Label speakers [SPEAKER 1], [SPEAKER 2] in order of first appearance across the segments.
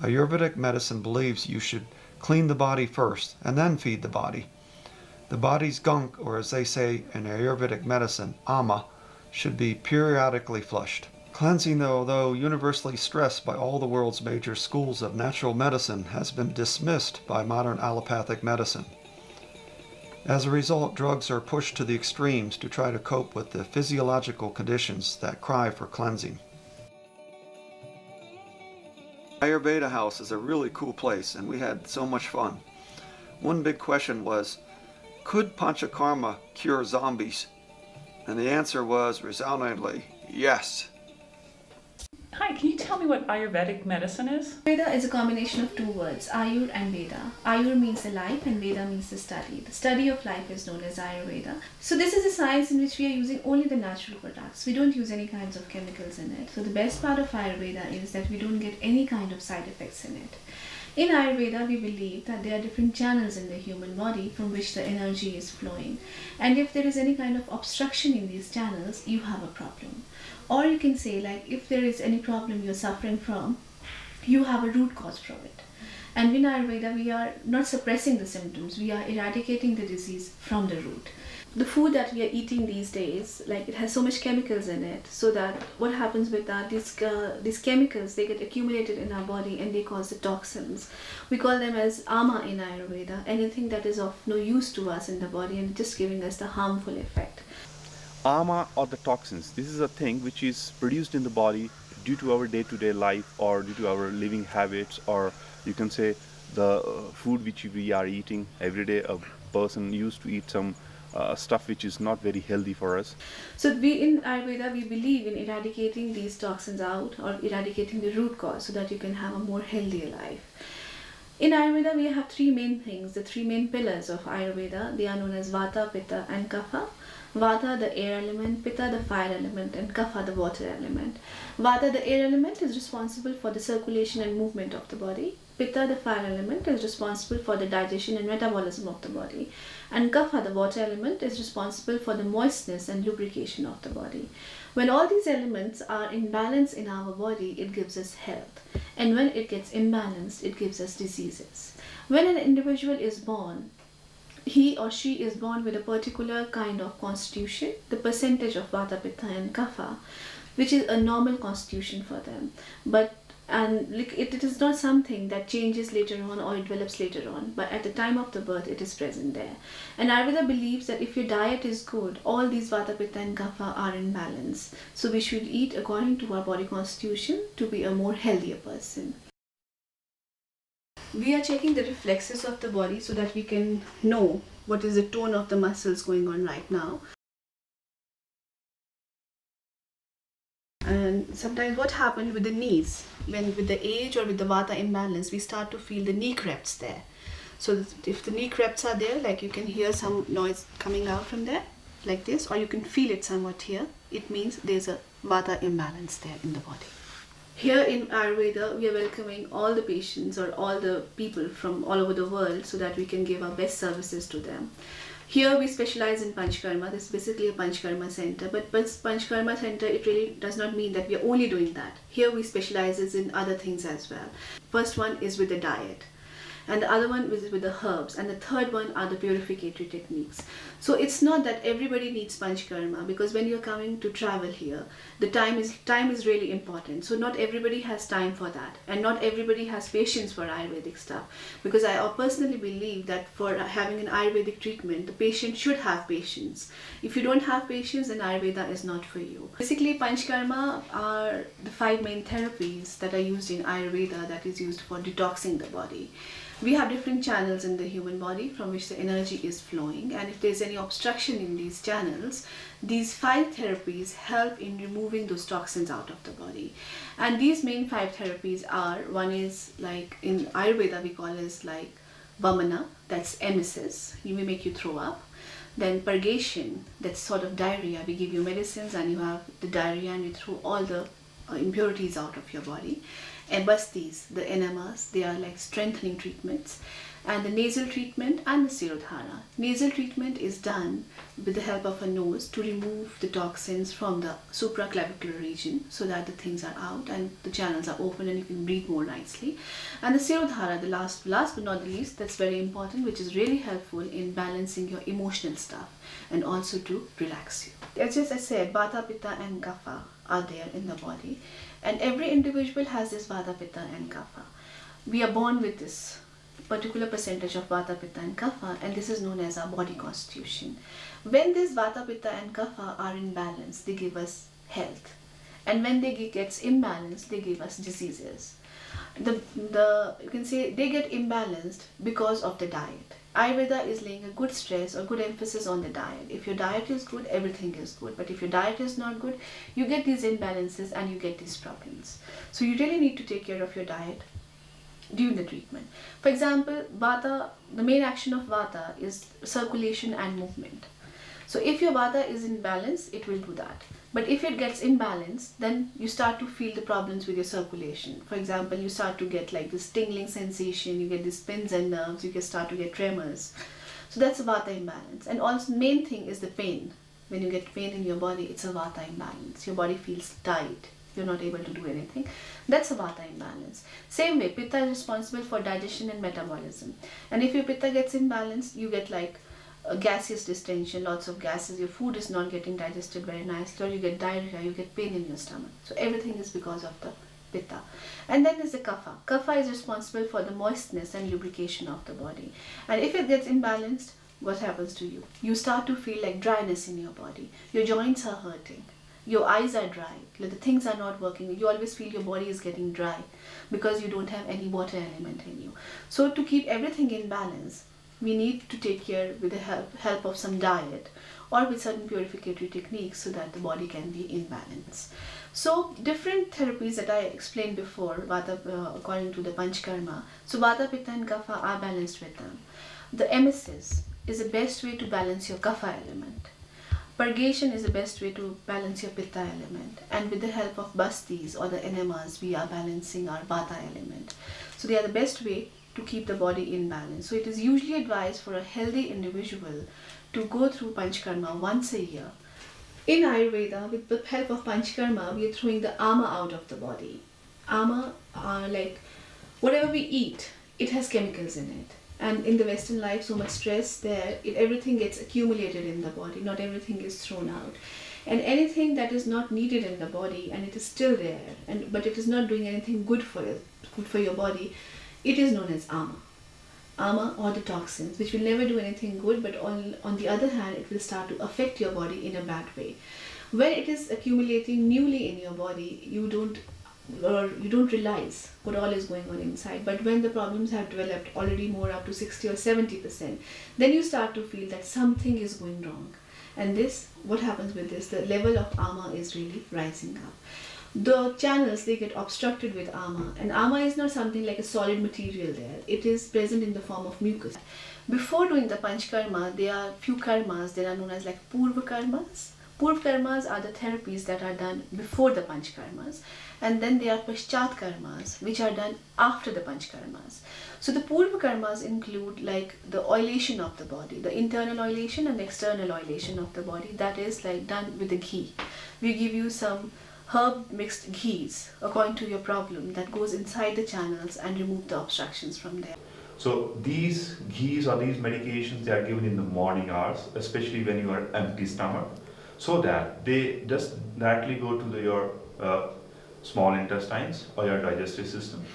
[SPEAKER 1] Ayurvedic medicine believes you should clean the body first and then feed the body. The body's gunk, or as they say in Ayurvedic medicine, ama, should be periodically flushed. Cleansing, although universally stressed by all the world's major schools of natural medicine, has been dismissed by modern allopathic medicine. As a result, drugs are pushed to the extremes to try to cope with the physiological conditions that cry for cleansing. Ayurveda House is a really cool place, and we had so much fun. One big question was, could Panchakarma cure zombies? And the answer was resoundingly, yes.
[SPEAKER 2] Hi, can you tell me what Ayurvedic medicine is?
[SPEAKER 3] Ayurveda is a combination of two words, Ayur and Veda. Ayur means the life and Veda means the study. The study of life is known as Ayurveda. So this is a science in which we are using only the natural products. We don't use any kinds of chemicals in it. So the best part of Ayurveda is that we don't get any kind of side effects in it. In Ayurveda, we believe that there are different channels in the human body from which the energy is flowing. And if there is any kind of obstruction in these channels, you have a problem. Or you can say, like, if there is any problem you're suffering from, you have a root cause from it. And in Ayurveda, we are not suppressing the symptoms, we are eradicating the disease from the root. The food that we are eating these days, like, it has so much chemicals in it, so that what happens with that, these chemicals, they get accumulated in our body and they cause the toxins. We call them as ama in Ayurveda, anything that is of no use to us in the body and just giving us the harmful effect.
[SPEAKER 4] Ama or the toxins, this is a thing which is produced in the body due to our day-to-day life or due to our living habits, or you can say the food which we are eating every day. A person used to eat some stuff which is not very healthy for us.
[SPEAKER 3] So we in Ayurveda, we believe in eradicating these toxins out or eradicating the root cause so that you can have a more healthier life. In Ayurveda, we have three main things, the three main pillars of Ayurveda. They are known as Vata, Pitta and Kapha. Vata, the air element, Pitta, the fire element, and Kapha, the water element. Vata, the air element, is responsible for the circulation and movement of the body. Pitta, the fire element, is responsible for the digestion and metabolism of the body. And Kapha, the water element, is responsible for the moistness and lubrication of the body. When all these elements are in balance in our body, it gives us health. And when it gets imbalanced, it gives us diseases. When an individual is born, he or she is born with a particular kind of constitution, the percentage of Vata, Pitta and Kapha, which is a normal constitution for them. It is not something that changes later on or it develops later on, but at the time of the birth it is present there. And Ayurveda believes that if your diet is good, all these Vata, Pitta and Kapha are in balance. So we should eat according to our body constitution to be a more healthier person. We are checking the reflexes of the body so that we can know what is the tone of the muscles going on right now. And sometimes what happens with the knees, when with the age or with the Vata imbalance, we start to feel the knee creps there. So if the knee creps are there, like you can hear some noise coming out from there, like this, or you can feel it somewhat here, it means there's a Vata imbalance there in the body. Here in Ayurveda, we are welcoming all the patients or all the people from all over the world so that we can give our best services to them. Here we specialize in Panchkarma. This is basically a Panchkarma center, but Panchkarma center, it really does not mean that we are only doing that. Here we specialize in other things as well. First one is with the diet, and the other one is with the herbs, and the third one are the purificatory techniques. So it's not that everybody needs Panchkarma, because when you're coming to travel here, the time is really important. So not everybody has time for that, and not everybody has patience for Ayurvedic stuff, because I personally believe that for having an Ayurvedic treatment, the patient should have patience. If you don't have patience, then Ayurveda is not for you. Basically, Panchkarma are the 5 main therapies that are used in Ayurveda, that is used for detoxing the body. We have different channels in the human body from which the energy is flowing, and if there's any obstruction in these channels, these 5 therapies help in removing those toxins out of the body. And these main 5 therapies are, one is, like in Ayurveda we call as like Vamana, that's emesis, we make you throw up. Then purgation, that's sort of diarrhea, we give you medicines and you have the diarrhea and you throw all the impurities out of your body. And bastis, the enemas, they are like strengthening treatments. And the nasal treatment and the Sirodhara. Nasal treatment is done with the help of a nose to remove the toxins from the supraclavicular region so that the things are out and the channels are open and you can breathe more nicely. And the Sirodhara, the last but not the least, that's very important, which is really helpful in balancing your emotional stuff and also to relax you. As just I said, Vata, Pitta and Kapha are there in the body, and every individual has this Vata, Pitta and Kapha. We are born with this particular percentage of Vata, Pitta and Kapha, and this is known as our body constitution. When this Vata, Pitta and Kapha are in balance, they give us health, and when they get imbalanced, they give us diseases. You can say they get imbalanced because of the diet. Ayurveda is laying a good stress or good emphasis on the diet. If your diet is good, everything is good. But if your diet is not good, you get these imbalances and you get these problems. So you really need to take care of your diet during the treatment. For example, Vata, the main action of Vata is circulation and movement. So if your Vata is in balance, it will do that. But if it gets imbalanced, then you start to feel the problems with your circulation. For example, you start to get like this tingling sensation, you get these pins and nerves, you can start to get tremors. So that's a Vata imbalance. And also main thing is the pain. When you get pain in your body, it's a Vata imbalance. Your body feels tight. You're not able to do anything. That's a Vata imbalance. Same way, Pitta is responsible for digestion and metabolism. And if your Pitta gets imbalanced, you get like a gaseous distension, lots of gases, your food is not getting digested very nicely, or you get diarrhea, you get pain in your stomach. So everything is because of the Pitta. And then there's the Kapha. Kapha is responsible for the moistness and lubrication of the body. And if it gets imbalanced, what happens to you? You start to feel like dryness in your body. Your joints are hurting. Your eyes are dry. The things are not working. You always feel your body is getting dry because you don't have any water element in you. So to keep everything in balance, we need to take care with the help of some diet or with certain purificatory techniques so that the body can be in balance. So different therapies that I explained before, Vata, according to the Panchkarma. So Vata, Pitta and Kapha are balanced with them. The emesis is the best way to balance your Kapha element. Purgation is the best way to balance your Pitta element, and with the help of bastis or the enemas, we are balancing our Vata element. So they are the best way to keep the body in balance. So it is usually advised for a healthy individual to go through Panchkarma once a year. In Ayurveda, with the help of Panchkarma, we are throwing the ama out of the body. Ama are like whatever we eat, it has chemicals in it. And in the Western life, so much stress there, everything gets accumulated in the body, not everything is thrown out. And anything that is not needed in the body and it is still there, but it is not doing anything good for your body, it is known as ama. Ama, or the toxins, which will never do anything good, but on the other hand, it will start to affect your body in a bad way. When it is accumulating newly in your body, you don't realize what all is going on inside. But when the problems have developed already more up to 60 or 70%, then you start to feel that something is going wrong. And this, what happens with this, the level of ama is really rising up. The channels, they get obstructed with ama, and ama is not something like a solid material there. It is present in the form of mucus. Before doing the Panchkarma, there are few karmas, they are known as like Purva karmas. Purva karmas are the therapies that are done before the Panchkarmas, and then there are Paschat karmas, which are done after the Panchkarmas. So the Purva karmas include like the oilation of the body, the internal oilation and the external oilation of the body, that is like done with the ghee. We give you some herb mixed ghees according to your problem that goes inside the channels and remove the obstructions from there.
[SPEAKER 5] So these ghees or these medications, they are given in the morning hours, especially when you are empty stomach, so that they just directly go to your small intestines or your digestive system.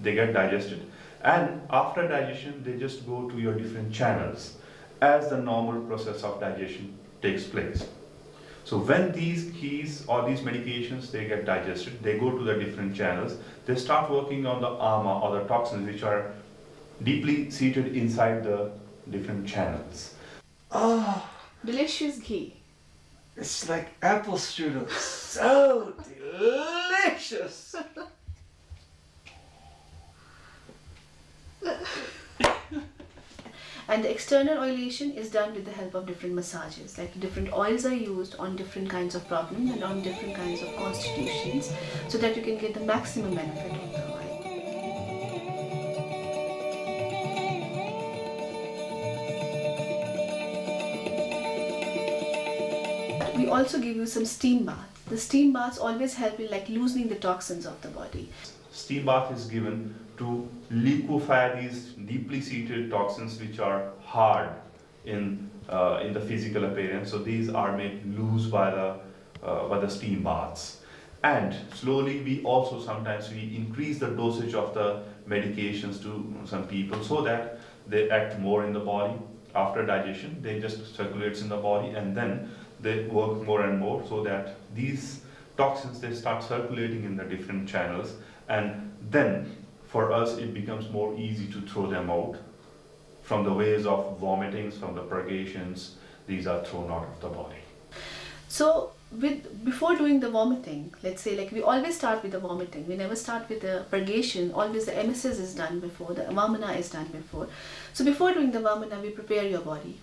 [SPEAKER 5] They get digested, and after digestion they just go to your different channels as the normal process of digestion takes place. So when these ghees or these medications, they get digested, they go to the different channels, they start working on the ama or the toxins which are deeply seated inside the different channels.
[SPEAKER 1] Oh,
[SPEAKER 3] Delicious ghee.
[SPEAKER 1] it's like apple strudel. So delicious.
[SPEAKER 3] And the external oilation is done with the help of different massages. Like different oils are used on different kinds of problems and on different kinds of constitutions, so that you can get the maximum benefit of the oil. We also give you some steam baths. The steam baths always help in like loosening the toxins of the body.
[SPEAKER 5] Steam bath is given to liquefy these deeply seated toxins which are hard in the physical appearance. So these are made loose by the steam baths. And slowly we also sometimes we increase the dosage of the medications to some people so that they act more in the body. After digestion, they just circulates in the body, and then they work more and more so that these toxins they start circulating in the different channels, and then for us it becomes more easy to throw them out from the ways of vomitings, from the purgations. These are thrown out of the body.
[SPEAKER 3] So before doing the vomiting, let's say like we always start with the vomiting. We never start with the purgation. Always the emesis is done before, the vamana is done before. So before doing the vamana, we prepare your body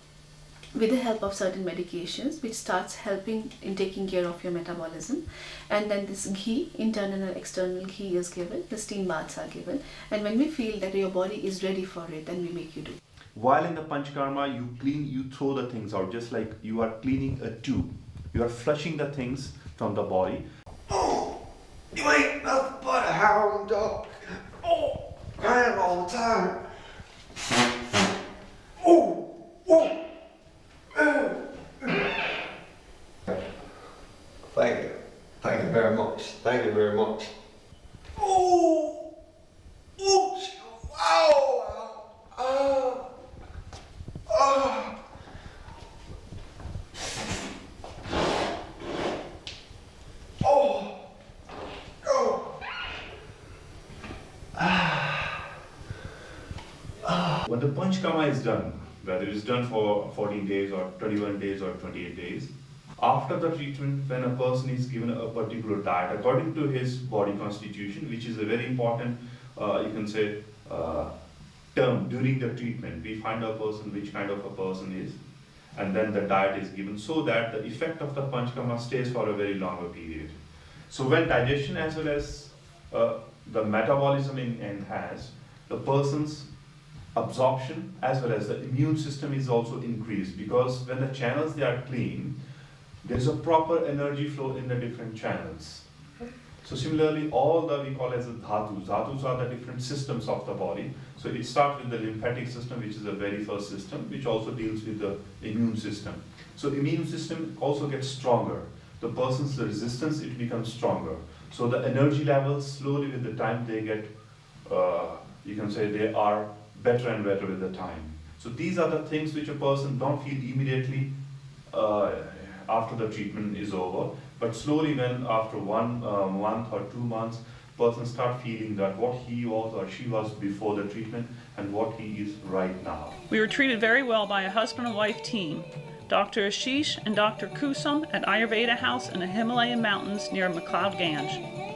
[SPEAKER 3] with the help of certain medications, which starts helping in taking care of your metabolism. And then this ghee, internal and external ghee is given, the steam baths are given. And when we feel that your body is ready for it, then we make you do.
[SPEAKER 5] While in the panchkarma, you throw the things out, just like you are cleaning a tube. You are flushing the things from the body.
[SPEAKER 1] Oh, you ain't nothing but a howling dog. Oh, crying all the time. Oh, oh. Thank you. Thank you very much. Thank you very much. Oh, oh, ow, ow, oh. Oh, oh.
[SPEAKER 5] When the panchkarma is done, whether it is done for 14 days or 21 days or 28 days, after the treatment, when a person is given a particular diet according to his body constitution, which is a very important, you can say, term during the treatment, we find a person which kind of a person is, and then the diet is given so that the effect of the panchkarma stays for a very longer period. So when digestion as well as the metabolism enhanced, the person's absorption as well as the immune system is also increased, because when the channels they are clean, there is a proper energy flow in the different channels. So similarly, all the we call as the dhatus. Dhatus are the different systems of the body. So it starts with the lymphatic system, which is the very first system, which also deals with the immune system. So immune system also gets stronger. The person's resistance, it becomes stronger. So the energy levels slowly with the time they get, you can say they are better and better with the time. So these are the things which a person don't feel immediately after the treatment is over, but slowly when after 1 month or 2 months, person start feeling that what he was or she was before the treatment and what he is right now.
[SPEAKER 2] We were treated very well by a husband and wife team, Dr. Ashish and Dr. Kusum at Ayurveda House in the Himalayan mountains near McLeod Ganj.